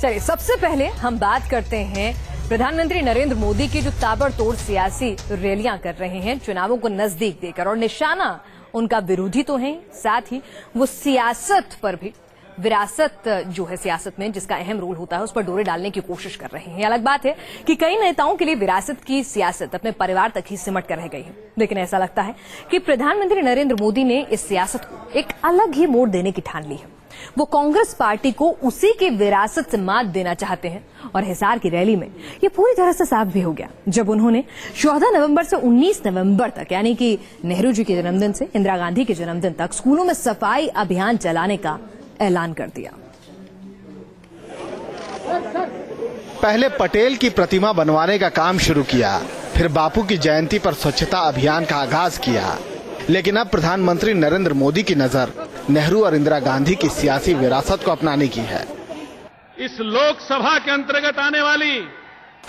चलिए सबसे पहले हम बात करते हैं प्रधानमंत्री नरेंद्र मोदी की जो ताबड़तोड़ सियासी रैलियां कर रहे हैं चुनावों को नजदीक देकर, और निशाना उनका विरोधी तो है, साथ ही वो सियासत पर भी, विरासत जो है सियासत में जिसका अहम रोल होता है उस पर डोरे डालने की कोशिश कर रहे हैं। अलग बात है कि कई नेताओं के लिए विरासत की सियासत अपने परिवार तक ही सिमट कर रह गई है, लेकिन ऐसा लगता है कि प्रधानमंत्री नरेंद्र मोदी ने इस सियासत को एक अलग ही मोड़ देने की ठान ली है। वो कांग्रेस पार्टी को उसी की विरासत से मात देना चाहते हैं, और हिसार की रैली में ये पूरी तरह से साफ भी हो गया जब उन्होंने 14 नवंबर से 19 नवंबर तक, यानी कि नेहरू जी के जन्मदिन से इंदिरा गांधी के जन्मदिन तक स्कूलों में सफाई अभियान चलाने का ऐलान कर दिया। पहले पटेल की प्रतिमा बनवाने का काम शुरू किया, फिर बापू की जयंती पर स्वच्छता अभियान का आगाज किया, लेकिन अब प्रधानमंत्री नरेंद्र मोदी की नजर नेहरू और इंदिरा गांधी की सियासी विरासत को अपनाने की है। इस लोकसभा के अंतर्गत आने वाली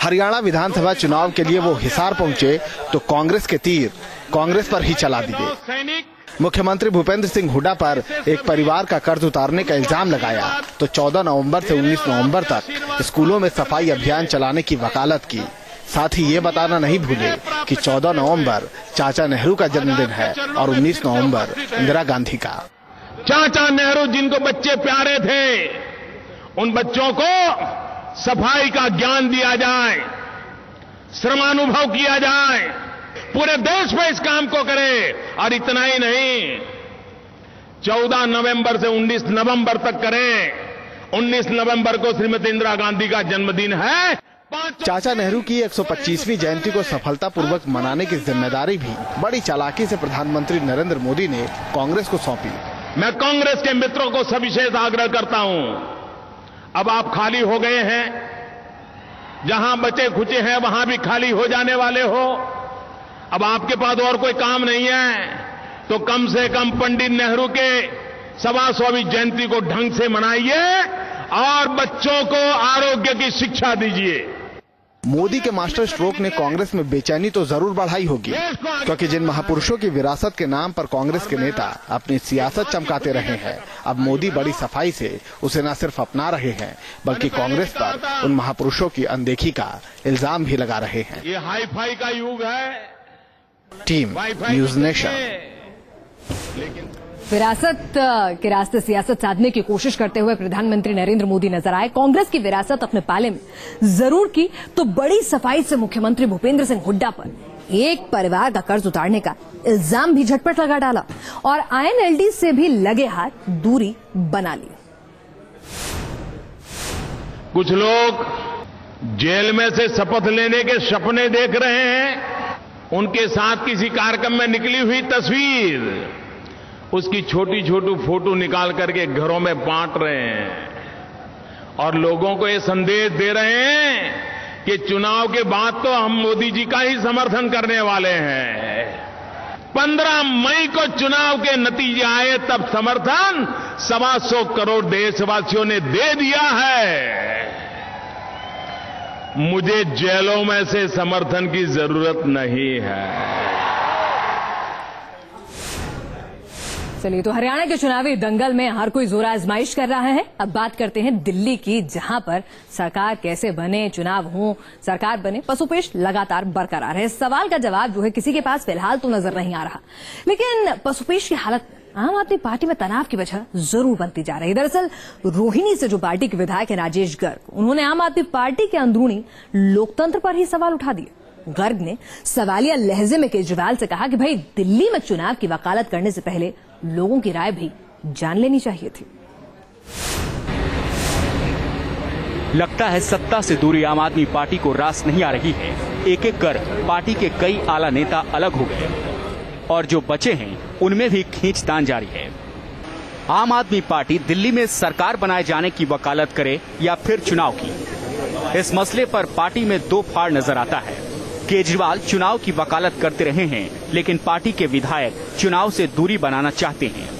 हरियाणा विधानसभा चुनाव के लिए वो हिसार पहुंचे तो कांग्रेस के तीर कांग्रेस पर ही चला दिए। मुख्यमंत्री भूपेंद्र सिंह हुड्डा पर एक परिवार का कर्ज उतारने का इल्जाम लगाया तो 14 नवंबर से 19 नवंबर तक स्कूलों में सफाई अभियान चलाने की वकालत की। साथ ही ये बताना नहीं भूले कि 14 नवंबर चाचा नेहरू का जन्मदिन है और 19 नवंबर इंदिरा गांधी का। चाचा नेहरू जिनको बच्चे प्यारे थे, उन बच्चों को सफाई का ज्ञान दिया जाए, श्रमानुभव किया जाए, पूरे देश में इस काम को करें। और इतना ही नहीं, 14 नवंबर से 19 नवंबर तक करें। 19 नवंबर को श्रीमती इंदिरा गांधी का जन्मदिन है। चाचा नेहरू की 125वीं जयंती को सफलतापूर्वक मनाने की जिम्मेदारी भी बड़ी चालाकी से प्रधानमंत्री नरेंद्र मोदी ने कांग्रेस को सौंपी। मैं कांग्रेस के मित्रों को सविशेष आग्रह करता हूं, अब आप खाली हो गए हैं, जहां बचे खुचे हैं वहां भी खाली हो जाने वाले हो। अब आपके पास और कोई काम नहीं है तो कम से कम पंडित नेहरू के 125वीं जयंती को ढंग से मनाइए और बच्चों को आरोग्य की शिक्षा दीजिए। मोदी के मास्टर स्ट्रोक ने कांग्रेस में बेचैनी तो जरूर बढ़ाई होगी, क्योंकि जिन महापुरुषों की विरासत के नाम पर कांग्रेस के नेता अपनी सियासत चमकाते रहे हैं, अब मोदी बड़ी सफाई से उसे न सिर्फ अपना रहे हैं बल्कि कांग्रेस पर उन महापुरुषों की अनदेखी का इल्जाम भी लगा रहे हैं। ये हाई फाई का युग है। Team news nation. विरासत के रास्ते सियासत साधने की कोशिश करते हुए प्रधानमंत्री नरेंद्र मोदी नजर आए। कांग्रेस की विरासत अपने पाले में जरूर की तो बड़ी सफाई से मुख्यमंत्री भूपेंद्र सिंह हुड्डा पर एक परिवार का कर्ज उतारने का इल्जाम भी झटपट लगा डाला और आईएनएलडी से भी लगे हाथ दूरी बना ली। कुछ लोग जेल में से शपथ लेने के सपने देख रहे हैं। उनके साथ किसी कार्यक्रम में निकली हुई तस्वीर, उसकी छोटी छोटी फोटो निकाल करके घरों में बांट रहे हैं और लोगों को ये संदेश दे रहे हैं कि चुनाव के बाद तो हम मोदी जी का ही समर्थन करने वाले हैं। 15 मई को चुनाव के नतीजे आए तब समर्थन 125 करोड़ देशवासियों ने दे दिया है। मुझे जेलों में से समर्थन की जरूरत नहीं है। चलिए, तो हरियाणा के चुनावी दंगल में हर कोई जोर आजमाइश कर रहा है। अब बात करते हैं दिल्ली की, जहां पर सरकार कैसे बने, चुनाव हो, सरकार बने, पसुपेश लगातार बरकरार है। इस सवाल का जवाब जो है किसी के पास फिलहाल तो नजर नहीं आ रहा, लेकिन पसुपेश की हालत आम आदमी पार्टी में तनाव की वजह जरूर बनती जा रही है। दरअसल रोहिणी से जो पार्टी के विधायक है राजेश गर्ग, उन्होंने आम आदमी पार्टी के अंदरूनी लोकतंत्र पर ही सवाल उठा दिए। गर्ग ने सवालिया लहजे में केजरीवाल से कहा कि भाई दिल्ली में चुनाव की वकालत करने से पहले लोगों की राय भी जान लेनी चाहिए थी। लगता है सत्ता से दूरी आम आदमी पार्टी को रास नहीं आ रही है। एक एक कर पार्टी के कई आला नेता अलग हो गए और जो बचे हैं उनमें भी खींचतान जारी है। आम आदमी पार्टी दिल्ली में सरकार बनाए जाने की वकालत करे या फिर चुनाव की, इस मसले पर पार्टी में दो फाड़ नजर आता है। केजरीवाल चुनाव की वकालत करते रहे हैं, लेकिन पार्टी के विधायक चुनाव से दूरी बनाना चाहते हैं।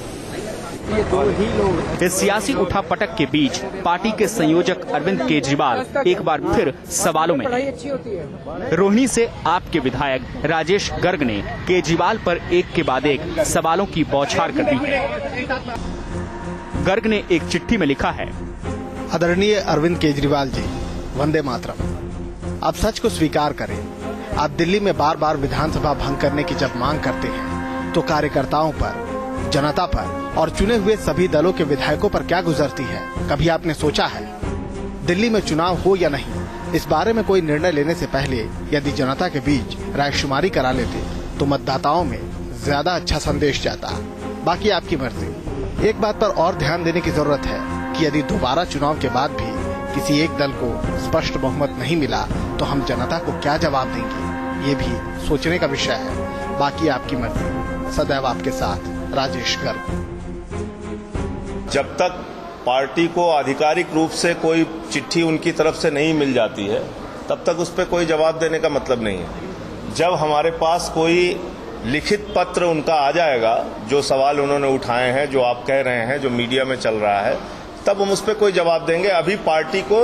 इस सियासी उठापटक के बीच पार्टी के संयोजक अरविंद केजरीवाल एक बार फिर सवालों में हैं। रोहिणी से आप के विधायक राजेश गर्ग ने केजरीवाल पर एक के बाद एक सवालों की बौछार कर दी है। गर्ग ने एक चिट्ठी में लिखा है, आदरणीय अरविंद केजरीवाल जी, वंदे मातरम। आप सच को स्वीकार करें, आप दिल्ली में बार बार विधानसभा भंग करने की जब मांग करते हैं तो कार्यकर्ताओं पर, जनता पर और चुने हुए सभी दलों के विधायकों पर क्या गुजरती है, कभी आपने सोचा है? दिल्ली में चुनाव हो या नहीं, इस बारे में कोई निर्णय लेने से पहले यदि जनता के बीच रायशुमारी करा लेते तो मतदाताओं में ज्यादा अच्छा संदेश जाता। बाकी आपकी मर्जी। एक बात पर और ध्यान देने की जरूरत है कि यदि दोबारा चुनाव के बाद भी किसी एक दल को स्पष्ट बहुमत नहीं मिला तो हम जनता को क्या जवाब देंगे, ये भी सोचने का विषय है। बाकी आपकी मर्जी। सदैव आपके साथ, राजेश गर्ग। जब तक पार्टी को आधिकारिक रूप से कोई चिट्ठी उनकी तरफ से नहीं मिल जाती है तब तक उस पर कोई जवाब देने का मतलब नहीं है। जब हमारे पास कोई लिखित पत्र उनका आ जाएगा, जो सवाल उन्होंने उठाए हैं, जो आप कह रहे हैं, जो मीडिया में चल रहा है, तब हम उस पर कोई जवाब देंगे। अभी पार्टी को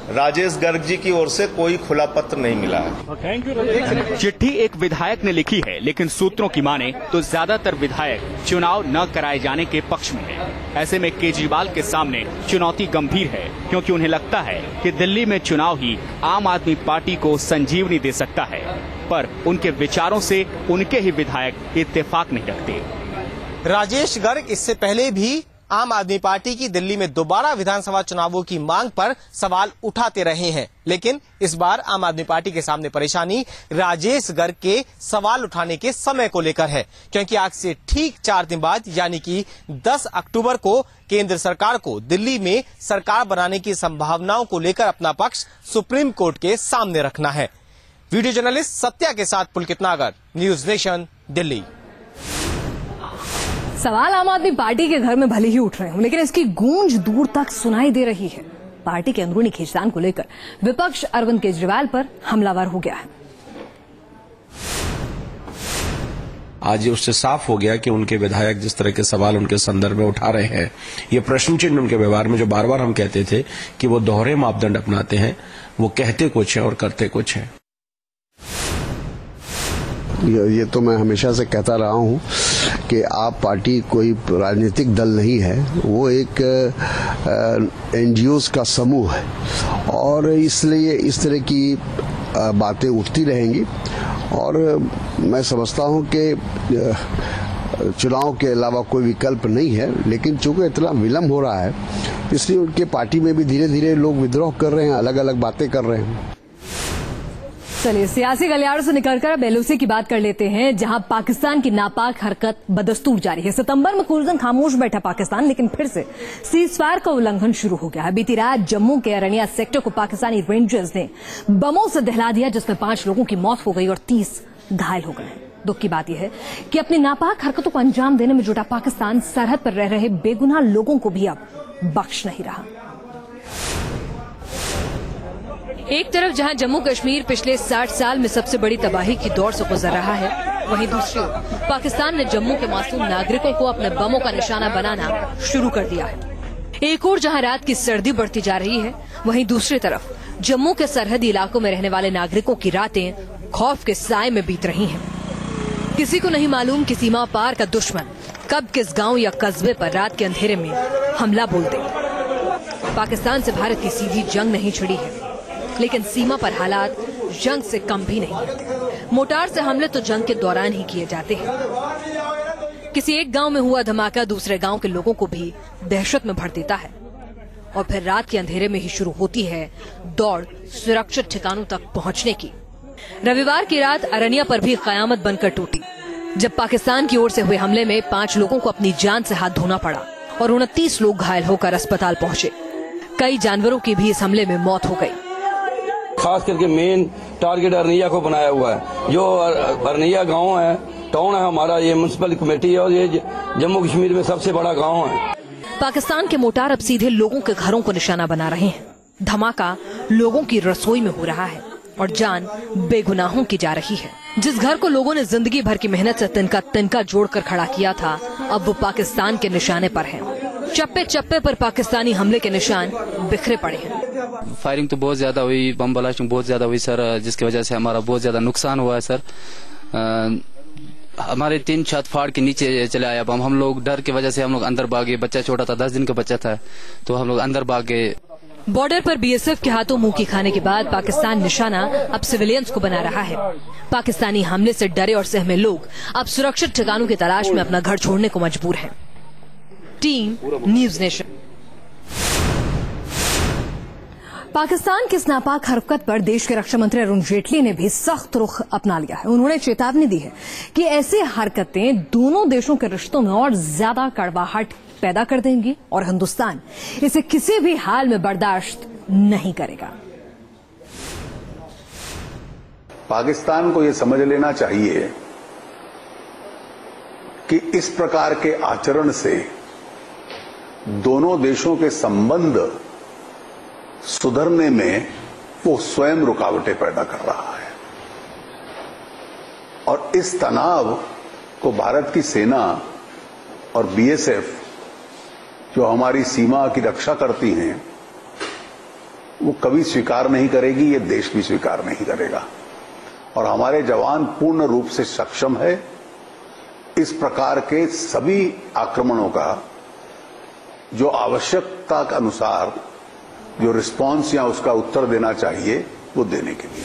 राजेश गर्ग जी की ओर से कोई खुला पत्र नहीं मिला है। चिट्ठी एक विधायक ने लिखी है, लेकिन सूत्रों की माने तो ज्यादातर विधायक चुनाव न कराए जाने के पक्ष में है। ऐसे में केजरीवाल के सामने चुनौती गंभीर है, क्योंकि उन्हें लगता है कि दिल्ली में चुनाव ही आम आदमी पार्टी को संजीवनी दे सकता है, पर उनके विचारों से उनके ही विधायक इत्तेफाक नहीं रखते। राजेश गर्ग इससे पहले भी आम आदमी पार्टी की दिल्ली में दोबारा विधानसभा चुनावों की मांग पर सवाल उठाते रहे हैं, लेकिन इस बार आम आदमी पार्टी के सामने परेशानी राजेश गर्ग के सवाल उठाने के समय को लेकर है, क्योंकि आज से ठीक 4 दिन बाद यानी कि 10 अक्टूबर को केंद्र सरकार को दिल्ली में सरकार बनाने की संभावनाओं को लेकर अपना पक्ष सुप्रीम कोर्ट के सामने रखना है। वीडियो जर्नलिस्ट सत्या के साथ पुलकित नागर, न्यूज नेशन, दिल्ली। सवाल आम आदमी पार्टी के घर में भले ही उठ रहे हों, लेकिन इसकी गूंज दूर तक सुनाई दे रही है। पार्टी के अंदरूनी खींचतान को लेकर विपक्ष अरविंद केजरीवाल पर हमलावर हो गया है। आज उससे साफ हो गया कि उनके विधायक जिस तरह के सवाल उनके संदर्भ में उठा रहे हैं, ये प्रश्न चिन्ह उनके व्यवहार में जो बार बार हम कहते थे कि वो दोहरे मापदंड अपनाते हैं, वो कहते कुछ है और करते कुछ है। ये तो मैं हमेशा से कहता रहा हूं कि आप पार्टी कोई राजनीतिक दल नहीं है, वो एक एनजीओज का समूह है और इसलिए इस तरह की बातें उठती रहेंगी। और मैं समझता हूं कि चुनाव के अलावा कोई विकल्प नहीं है, लेकिन चूंकि इतना विलम्ब हो रहा है इसलिए उनके पार्टी में भी धीरे धीरे लोग विद्रोह कर रहे हैं, अलग अलग बातें कर रहे हैं। चलिए सियासी गलियारों से निकलकर अब एलओसी की बात कर लेते हैं, जहां पाकिस्तान की नापाक हरकत बदस्तूर जारी है। सितंबर में कुछ दिन खामोश बैठा पाकिस्तान, लेकिन फिर से सीजफायर का उल्लंघन शुरू हो गया है। बीती रात जम्मू के अरनिया सेक्टर को पाकिस्तानी रेंजर्स ने बमों से दहला दिया, जिसमें 5 लोगों की मौत हो गई और 30 घायल हो गए। दुख की बात यह है कि अपनी नापाक हरकतों को अंजाम देने में जुटा पाकिस्तान सरहद पर रह रहे बेगुनाह लोगों को भी अब बख्श नहीं रहा। एक तरफ जहां जम्मू कश्मीर पिछले 60 साल में सबसे बड़ी तबाही की दौर से गुजर रहा है, वहीं दूसरी ओर पाकिस्तान ने जम्मू के मासूम नागरिकों को अपने बमों का निशाना बनाना शुरू कर दिया है। एक और जहां रात की सर्दी बढ़ती जा रही है, वहीं दूसरी तरफ जम्मू के सरहदी इलाकों में रहने वाले नागरिकों की रातें खौफ के साए में बीत रही हैं। किसी को नहीं मालूम कि सीमा पार का दुश्मन कब किस गांव या कस्बे पर रात के अंधेरे में हमला बोल दे। पाकिस्तान से भारत की सीधी जंग नहीं छिड़ी है, लेकिन सीमा पर हालात जंग से कम भी नहीं। मोटार से हमले तो जंग के दौरान ही किए जाते हैं। किसी एक गांव में हुआ धमाका दूसरे गांव के लोगों को भी दहशत में भर देता है, और फिर रात के अंधेरे में ही शुरू होती है दौड़ सुरक्षित ठिकानों तक पहुंचने की। रविवार की रात अरनिया पर भी कयामत बनकर टूटी, जब पाकिस्तान की ओर से हुए हमले में 5 लोगों को अपनी जान से हाथ धोना पड़ा और 29 लोग घायल होकर अस्पताल पहुंचे। कई जानवरों की भी इस हमले में मौत हो गई। खास करके मेन टारगेट अरनिया को बनाया हुआ है। जो अरनिया गांव है, टाउन है हमारा, ये म्युनिसिपल कमेटी है और ये जम्मू कश्मीर में सबसे बड़ा गांव है। पाकिस्तान के मोटार अब सीधे लोगों के घरों को निशाना बना रहे हैं। धमाका लोगों की रसोई में हो रहा है और जान बेगुनाहों की जा रही है। जिस घर को लोगों ने जिंदगी भर की मेहनत से तिनका तिनका जोड़कर खड़ा किया था, अब वो पाकिस्तान के निशाने पर है। चप्पे चप्पे पर पाकिस्तानी हमले के निशान बिखरे पड़े हैं। फायरिंग तो बहुत ज्यादा हुई, बम ब्लास्टिंग बहुत ज्यादा हुई सर, जिसकी वजह से हमारा बहुत ज्यादा नुकसान हुआ है सर। हमारे 3 छत फाड़ के नीचे चले आया बम। हम लोग डर की वजह से हम लोग अंदर भागे। बच्चा छोटा था, 10 दिन का बच्चा था, तो हम लोग अंदर भागे। बॉर्डर पर बीएसएफ के हाथों मुंह की खाने के बाद पाकिस्तान निशाना अब सिविलियंस को बना रहा है। पाकिस्तानी हमले से डरे और सहमे लोग अब सुरक्षित ठिकानों की तलाश में अपना घर छोड़ने को मजबूर हैं। Team news nation. पाकिस्तान की इस नापाक हरकत पर देश के रक्षा मंत्री अरुण जेटली ने भी सख्त रुख अपना लिया है। उन्होंने चेतावनी दी है कि ऐसी हरकतें दोनों देशों के रिश्तों में और ज्यादा कड़वाहट पैदा कर देंगी और हिंदुस्तान इसे किसी भी हाल में बर्दाश्त नहीं करेगा। पाकिस्तान को यह समझ लेना चाहिए कि इस प्रकार के आचरण से दोनों देशों के संबंध सुधरने में वो स्वयं रुकावटें पैदा कर रहा है और इस तनाव को भारत की सेना और बीएसएफ जो हमारी सीमा की रक्षा करती हैं वो कभी स्वीकार नहीं करेगी, ये देश भी स्वीकार नहीं करेगा और हमारे जवान पूर्ण रूप से सक्षम है इस प्रकार के सभी आक्रमणों का जो आवश्यकता के अनुसार जो रिस्पांस या उसका उत्तर देना चाहिए वो देने के लिए।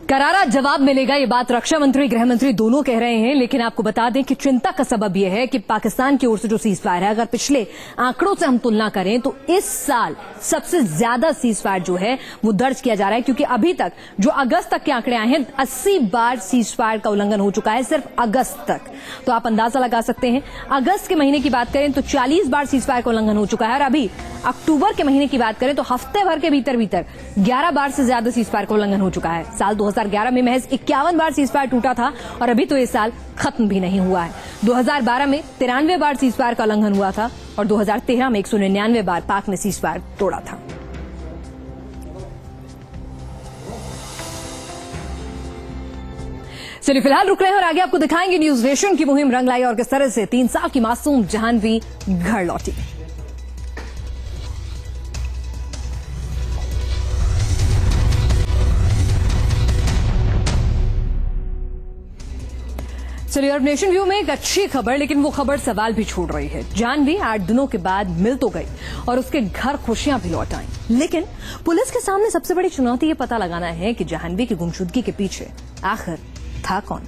करारा जवाब मिलेगा, ये बात रक्षा मंत्री गृह मंत्री दोनों कह रहे हैं। लेकिन आपको बता दें कि चिंता का सबब यह है कि पाकिस्तान की ओर से जो सीज फायर है, अगर पिछले आंकड़ों से हम तुलना करें तो इस साल सबसे ज्यादा सीज फायर जो है वो दर्ज किया जा रहा है, क्योंकि अभी तक जो अगस्त तक के आंकड़े आए हैं 80 बार सीज फायर का उल्लंघन हो चुका है सिर्फ अगस्त तक। तो आप अंदाजा लगा सकते हैं, अगस्त के महीने की बात करें तो 40 बार सीज फायर का उल्लंघन हो चुका है और अभी अक्टूबर के महीने की बात करें तो हफ्ते भर के भीतर 11 बार से ज्यादा सीज फायर का उल्लंघन हो चुका है। साल 2011 में महज 51 बार सीज फायर टूटा था और अभी तो ये साल खत्म भी नहीं हुआ है। 2012 में 93 बार सीज फायर का उल्लंघन हुआ था और 2013 में 199 बार पाक ने सीज फायर तोड़ा था। चलिए फिलहाल रुक रहे हैं और आगे आपको दिखाएंगे न्यूज नेशन की मुहिम रंग लाई और किस तरह से 3 साल की मासूम जाह्नवी घर लौटी। चलिए अब नेशन व्यू में एक अच्छी खबर, लेकिन वो खबर सवाल भी छोड़ रही है। जाह्नवी 8 दिनों के बाद मिल तो गई और उसके घर खुशियां भी लौट आईं, लेकिन पुलिस के सामने सबसे बड़ी चुनौती ये पता लगाना है कि जाह्नवी की गुमशुदगी के पीछे आखिर था कौन।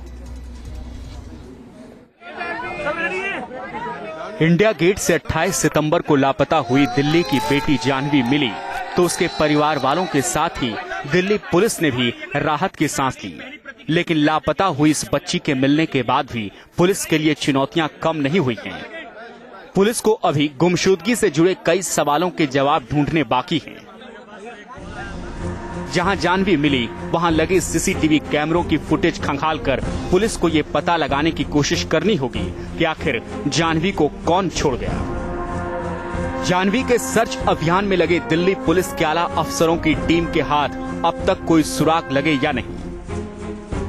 इंडिया गेट से 28 सितंबर को लापता हुई दिल्ली की बेटी जाह्नवी मिली तो उसके परिवार वालों के साथ ही दिल्ली पुलिस ने भी राहत की सांस ली। लेकिन लापता हुई इस बच्ची के मिलने के बाद भी पुलिस के लिए चुनौतियां कम नहीं हुई हैं। पुलिस को अभी गुमशुदगी से जुड़े कई सवालों के जवाब ढूंढने बाकी हैं। जहां जाह्नवी मिली वहां लगे सीसीटीवी कैमरों की फुटेज खंगालकर पुलिस को ये पता लगाने की कोशिश करनी होगी कि आखिर जाह्नवी को कौन छोड़ गया। जाह्नवी के सर्च अभियान में लगे दिल्ली पुलिस के आला अफसरों की टीम के हाथ अब तक कोई सुराग लगे या नहीं।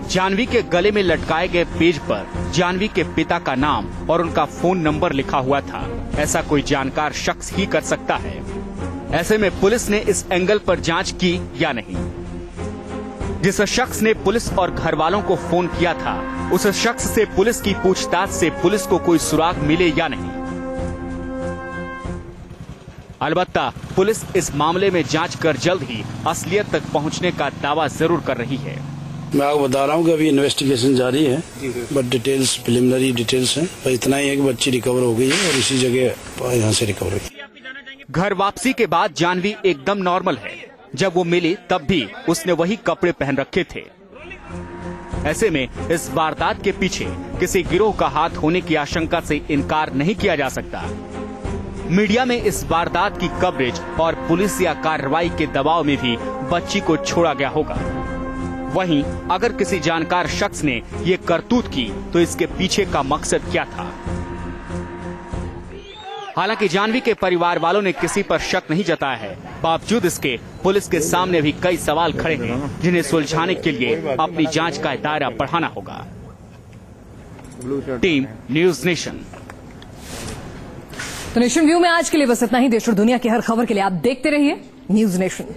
जाह्नवी के गले में लटकाए गए पेज पर जाह्नवी के पिता का नाम और उनका फोन नंबर लिखा हुआ था। ऐसा कोई जानकार शख्स ही कर सकता है। ऐसे में पुलिस ने इस एंगल पर जांच की या नहीं। जिस शख्स ने पुलिस और घर वालों को फोन किया था उस शख्स से पुलिस की पूछताछ से पुलिस को कोई सुराग मिले या नहीं। अलबत्ता पुलिस इस मामले में जांच कर जल्द ही असलियत तक पहुंचने का दावा जरूर कर रही है। मैं आपको बता रहा हूँ कि अभी इन्वेस्टिगेशन जारी है, बट डिटेल्स प्रिलिमिनरी डिटेल्स हैं। पर इतना ही है कि बच्ची रिकवर हो गई है और इसी जगह यहाँ से रिकवर हुई। घर वापसी के बाद जाह्नवी एकदम नॉर्मल है। जब वो मिली तब भी उसने वही कपड़े पहन रखे थे। ऐसे में इस वारदात के पीछे किसी गिरोह का हाथ होने की आशंका से इनकार नहीं किया जा सकता। मीडिया में इस वारदात की कवरेज और पुलिस या कार्रवाई के दबाव में भी बच्ची को छोड़ा गया होगा। वहीं अगर किसी जानकार शख्स ने ये करतूत की तो इसके पीछे का मकसद क्या था। हालांकि जाह्नवी के परिवार वालों ने किसी पर शक नहीं जताया है। बावजूद इसके पुलिस के सामने भी कई सवाल खड़े हैं जिन्हें सुलझाने के लिए अपनी जांच का दायरा बढ़ाना होगा। Team news nation. तो नेशन व्यू में आज के लिए बस इतना ही। देश और दुनिया की हर खबर के लिए आप देखते रहिए न्यूज नेशन।